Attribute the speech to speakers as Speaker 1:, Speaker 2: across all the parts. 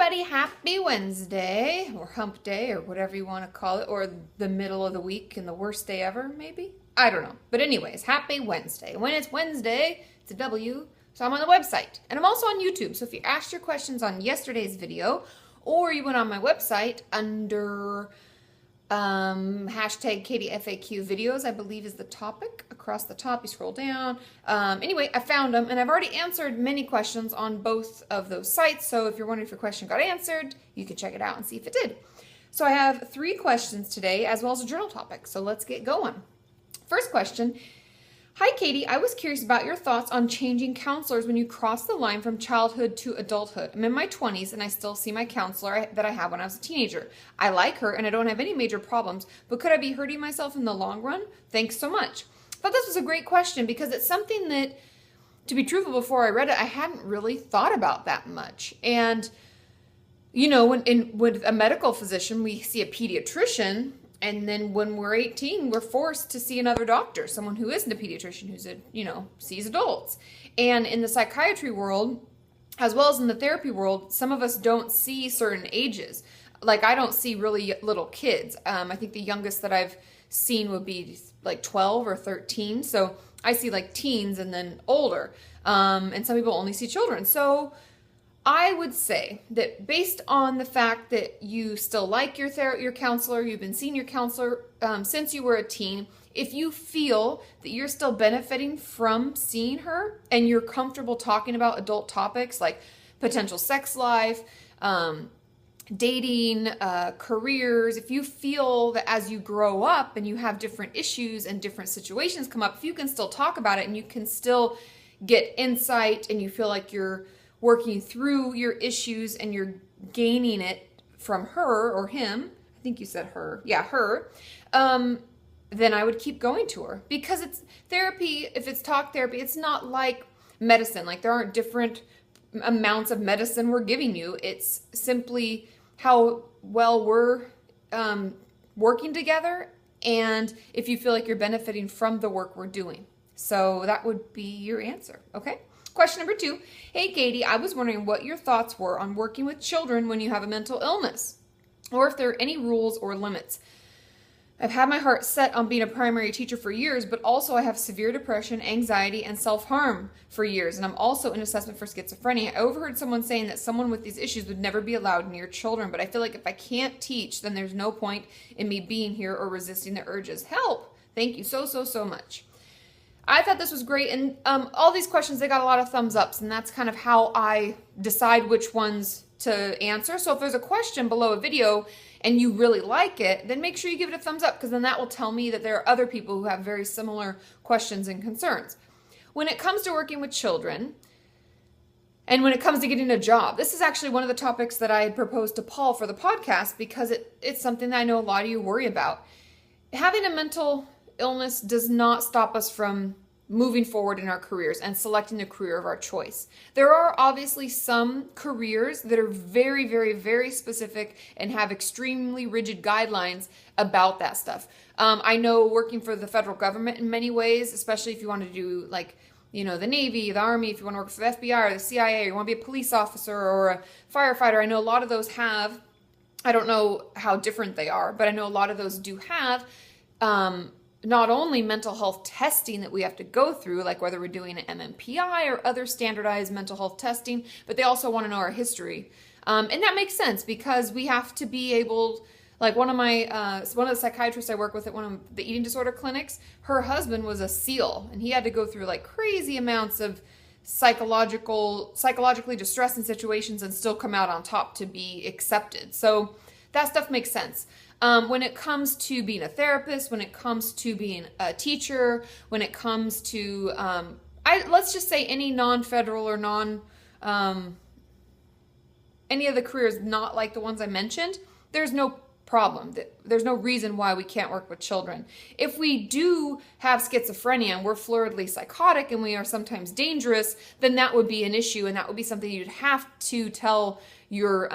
Speaker 1: everybody. Happy Wednesday, or hump day, or whatever you want to call it, or the middle of the week and the worst day ever, maybe? I don't know. But anyways, happy Wednesday. When it's Wednesday, it's a W, so I'm on the website. And I'm also on YouTube, so if you asked your questions on yesterday's video, or you went on my website under hashtag Katie FAQ videos, I believe is the topic. Across the top, you scroll down. Anyway, I found them, and I've already answered many questions on both of those sites, so if you're wondering if your question got answered, you can check it out and see if it did. So I have 3 questions today, as well as a journal topic, so let's get going. First question. Hi, Katie. I was curious about your thoughts on changing counselors when you cross the line from childhood to adulthood. I'm in my 20s and I still see my counselor that I had when I was a teenager. I like her and I don't have any major problems, but could I be hurting myself in the long run? Thanks so much. I thought this was a great question because it's something that, to be truthful, before I read it, I hadn't really thought about that much. And, you know, with a medical physician, we see a pediatrician. And then when we're 18, we're forced to see another doctor, someone who isn't a pediatrician, sees adults. And in the psychiatry world, as well as in the therapy world, some of us don't see certain ages. Like, I don't see really little kids. I think the youngest that I've seen would be like 12 or 13. So I see like teens and then older. And some people only see children. So I would say that based on the fact that you still like your counselor, you've been seeing your counselor since you were a teen, if you feel that you're still benefiting from seeing her and you're comfortable talking about adult topics like potential sex life, dating, careers, if you feel that as you grow up and you have different issues and different situations come up, if you can still talk about it and you can still get insight and you feel like you're working through your issues and you're gaining it from her or him, I think you said her, yeah, her, then I would keep going to her. Because it's therapy, if it's talk therapy, it's not like medicine. Like, there aren't different amounts of medicine we're giving you. It's simply how well we're working together and if you feel like you're benefiting from the work we're doing. So that would be your answer, okay? Question number 2. Hey, Katie, I was wondering what your thoughts were on working with children when you have a mental illness, or if there are any rules or limits. I've had my heart set on being a primary teacher for years, but also I have severe depression, anxiety, and self-harm for years, and I'm also in assessment for schizophrenia. I overheard someone saying that someone with these issues would never be allowed near children, but I feel like if I can't teach, then there's no point in me being here or resisting the urges. Help! Thank you so much. I thought this was great, and all these questions, they got a lot of thumbs ups, and that's kind of how I decide which ones to answer. So if there's a question below a video and you really like it, then make sure you give it a thumbs up, because then that will tell me that there are other people who have very similar questions and concerns. When it comes to working with children, and when it comes to getting a job, this is actually one of the topics that I had proposed to Paul for the podcast, because it's something that I know a lot of you worry about. Having a mental illness does not stop us from moving forward in our careers and selecting the career of our choice. There are obviously some careers that are very, very, very specific and have extremely rigid guidelines about that stuff. I know working for the federal government in many ways, especially if you want to do the Navy, the Army, if you want to work for the FBI or the CIA, or you want to be a police officer or a firefighter, I know a lot of those have, I don't know how different they are, but I know a lot of those do have not only mental health testing that we have to go through, like whether we're doing an MMPI or other standardized mental health testing, but they also want to know our history. And that makes sense, because we have to be able, like one of the psychiatrists I work with at one of the eating disorder clinics, her husband was a SEAL, and he had to go through like crazy amounts of psychologically distressing situations and still come out on top to be accepted. So that stuff makes sense. When it comes to being a therapist, when it comes to being a teacher, when it comes to, let's just say any non-federal or any of the careers not like the ones I mentioned, there's no problem. There's no reason why we can't work with children. If we do have schizophrenia and we're floridly psychotic and we are sometimes dangerous, then that would be an issue, and that would be something you'd have to tell your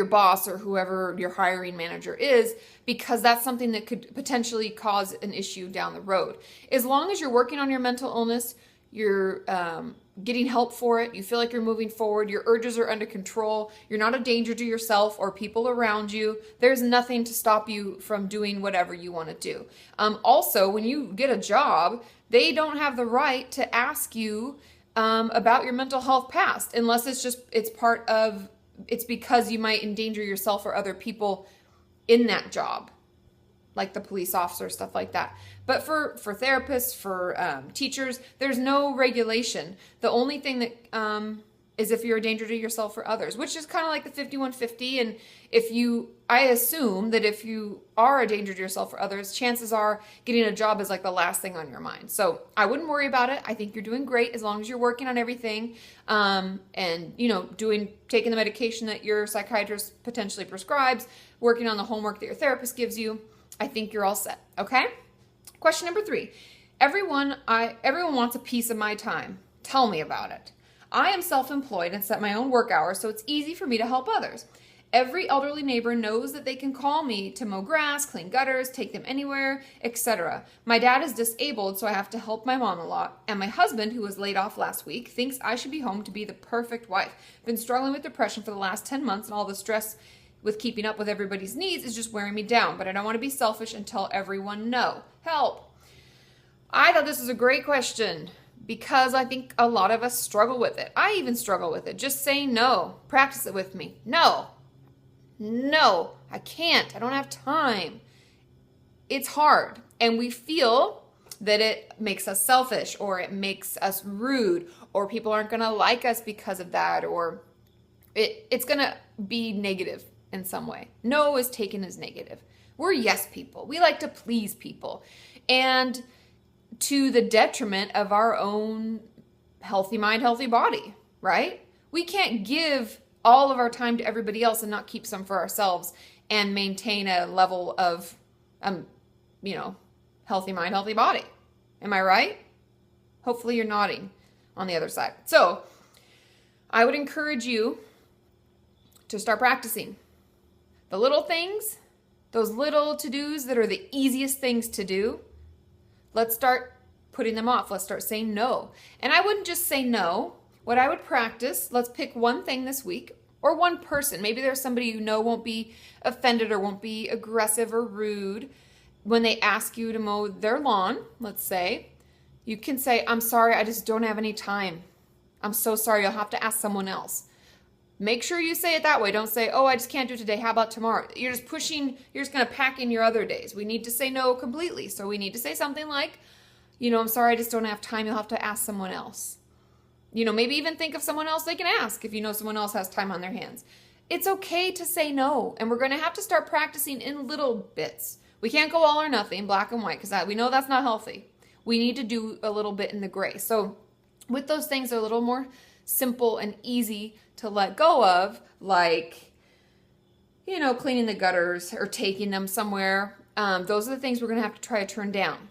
Speaker 1: boss or whoever your hiring manager is, because that's something that could potentially cause an issue down the road. As long as you're working on your mental illness, you're getting help for it. You feel like you're moving forward. Your urges are under control. You're not a danger to yourself or people around you. There's nothing to stop you from doing whatever you want to do. Also, when you get a job, they don't have the right to ask you about your mental health past, unless it's because you might endanger yourself or other people in that job, like the police officer, stuff like that. But for therapists, for teachers, there's no regulation. The only thing that is if you're a danger to yourself or others, which is kind of like the 5150. And I assume that if you are a danger to yourself or others, chances are getting a job is like the last thing on your mind. So I wouldn't worry about it. I think you're doing great as long as you're working on everything, and taking the medication that your psychiatrist potentially prescribes, working on the homework that your therapist gives you. I think you're all set. Okay. Question number 3. Everyone wants a piece of my time. Tell me about it. I am self-employed and set my own work hours, so it's easy for me to help others. Every elderly neighbor knows that they can call me to mow grass, clean gutters, take them anywhere, etc. My dad is disabled, so I have to help my mom a lot. And my husband, who was laid off last week, thinks I should be home to be the perfect wife. Been struggling with depression for the last 10 months, and all the stress with keeping up with everybody's needs is just wearing me down. But I don't want to be selfish and tell everyone no. Help. I thought this was a great question, because I think a lot of us struggle with it. I even struggle with it. Just say no. Practice it with me. No, I can't. I don't have time. It's hard. And we feel that it makes us selfish, or it makes us rude, or people aren't going to like us because of that, or it's going to be negative in some way. No is taken as negative. We're yes people. We like to please people. And to the detriment of our own healthy mind, healthy body, right? We can't give all of our time to everybody else and not keep some for ourselves and maintain a level of, healthy mind, healthy body. Am I right? Hopefully you're nodding on the other side. So I would encourage you to start practicing the little things, those little to-dos that are the easiest things to do. Let's start putting them off. Let's start saying no. And I wouldn't just say no. What I would practice, let's pick one thing this week, or one person. Maybe there's somebody you know won't be offended or won't be aggressive or rude when they ask you to mow their lawn, let's say. You can say, I'm sorry, I just don't have any time. I'm so sorry, you'll have to ask someone else. Make sure you say it that way. Don't say, oh, I just can't do it today. How about tomorrow? You're just going to pack in your other days. We need to say no completely. So we need to say something like, I'm sorry, I just don't have time. You'll have to ask someone else. Maybe even think of someone else they can ask if you know someone else has time on their hands. It's okay to say no. And we're going to have to start practicing in little bits. We can't go all or nothing, black and white, because we know that's not healthy. We need to do a little bit in the gray. So with those things, they're a little more simple and easy to let go of, like, cleaning the gutters or taking them somewhere. Those are the things we're going to have to try to turn down.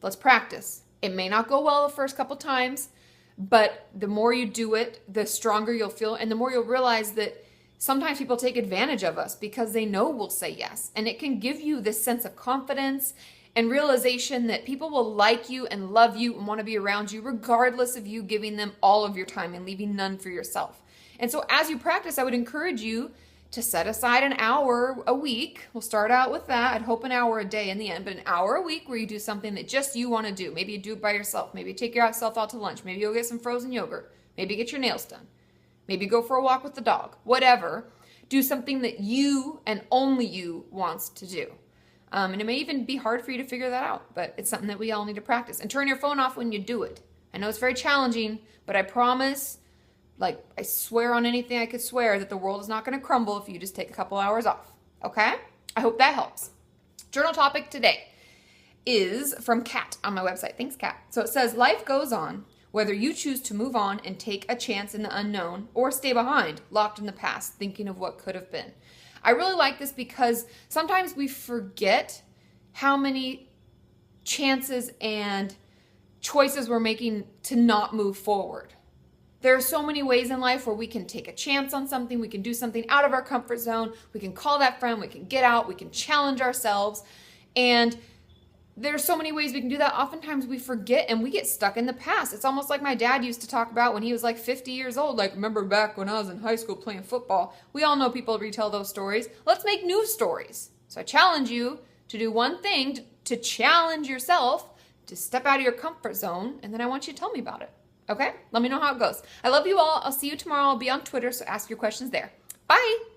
Speaker 1: Let's practice. It may not go well the first couple times, but the more you do it, the stronger you'll feel, and the more you'll realize that sometimes people take advantage of us because they know we'll say yes. And it can give you this sense of confidence and realization that people will like you and love you and want to be around you regardless of you giving them all of your time and leaving none for yourself. And so as you practice, I would encourage you to set aside an hour a week. We'll start out with that. I'd hope an hour a day in the end, but an hour a week where you do something that just you want to do. Maybe you do it by yourself. Maybe you take yourself out to lunch. Maybe you'll get some frozen yogurt. Maybe get your nails done. Maybe go for a walk with the dog. Whatever. Do something that you and only you wants to do. And it may even be hard for you to figure that out, but it's something that we all need to practice. And turn your phone off when you do it. I know it's very challenging, but I promise, I swear on anything I could swear, that the world is not going to crumble if you just take a couple hours off. Okay? I hope that helps. Journal topic today is from Kat on my website. Thanks, Kat. So it says, life goes on, whether you choose to move on and take a chance in the unknown or stay behind, locked in the past, thinking of what could have been. I really like this because sometimes we forget how many chances and choices we're making to not move forward. There are so many ways in life where we can take a chance on something, we can do something out of our comfort zone, we can call that friend, we can get out, we can challenge ourselves. And there's so many ways we can do that. Oftentimes we forget and we get stuck in the past. It's almost like my dad used to talk about when he was like 50 years old. Like, remember back when I was in high school playing football? We all know people retell those stories. Let's make new stories. So I challenge you to do one thing to challenge yourself, to step out of your comfort zone, and then I want you to tell me about it. Okay? Let me know how it goes. I love you all. I'll see you tomorrow. I'll be on Twitter, so ask your questions there. Bye!